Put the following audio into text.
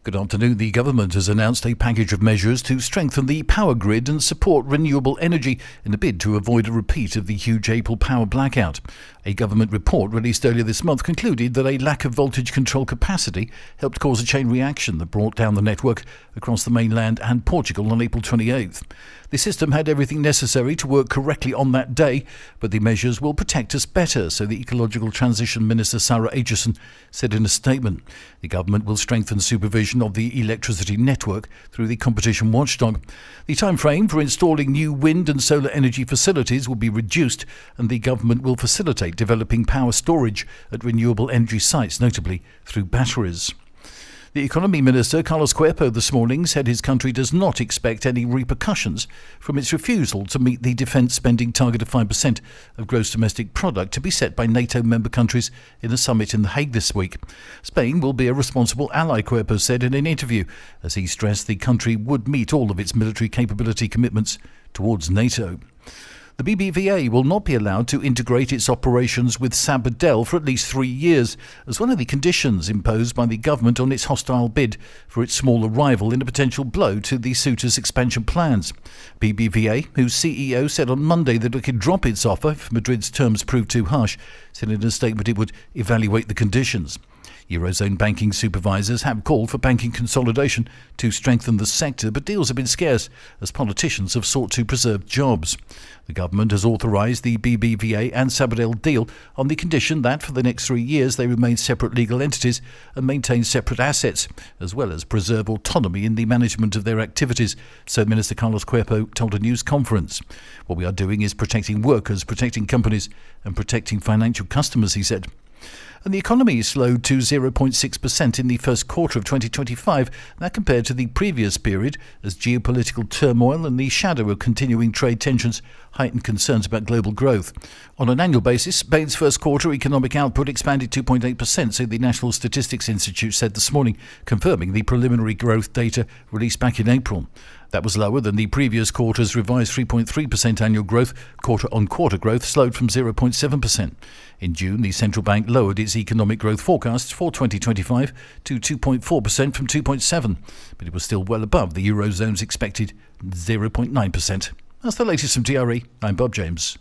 Good afternoon. The government has announced a package of measures to strengthen the power grid and support renewable energy in a bid to avoid a repeat of the huge April power blackout. A government report released earlier this month concluded that a lack of voltage control capacity helped cause a chain reaction that brought down the network across the mainland and Portugal on April 28th. The system had everything necessary to work correctly on that day, but the measures will protect us better, so the Ecological Transition Minister Sarah Aitchison said in a statement. The government will strengthen supervision of the electricity network through the competition watchdog. The time frame for installing new wind and solar energy facilities will be reduced, and the government will facilitate developing power storage at renewable energy sites, notably through batteries. The Economy Minister, Carlos Cuerpo, this morning said his country does not expect any repercussions from its refusal to meet the defence spending target of 5% of gross domestic product to be set by NATO member countries in a summit in The Hague this week. Spain will be a responsible ally, Cuerpo said in an interview, as he stressed the country would meet all of its military capability commitments towards NATO. The BBVA will not be allowed to integrate its operations with Sabadell for at least 3 years, as one of the conditions imposed by the government on its hostile bid for its smaller rival in a potential blow to the suitor's expansion plans. BBVA, whose CEO said on Monday that it could drop its offer if Madrid's terms proved too harsh, said in a statement it would evaluate the conditions. Eurozone banking supervisors have called for banking consolidation to strengthen the sector, but deals have been scarce as politicians have sought to preserve jobs. The government has authorised the BBVA and Sabadell deal on the condition that for the next 3 years they remain separate legal entities and maintain separate assets, as well as preserve autonomy in the management of their activities, so Minister Carlos Cuerpo told a news conference. What we are doing is protecting workers, protecting companies and protecting financial customers, he said. And the economy slowed to 0.6% in the first quarter of 2025, that compared to the previous period, as geopolitical turmoil and the shadow of continuing trade tensions heightened concerns about global growth. On an annual basis, Spain's first quarter economic output expanded 2.8%, so the National Statistics Institute said this morning, confirming the preliminary growth data released back in April. That was lower than the previous quarter's revised 3.3% annual growth. Quarter-on-quarter growth slowed from 0.7%. In June, the central bank lowered its economic growth forecasts for 2025 to 2.4% from 2.7%, but it was still well above the Eurozone's expected 0.9%. That's the latest from DRE. I'm Bob James.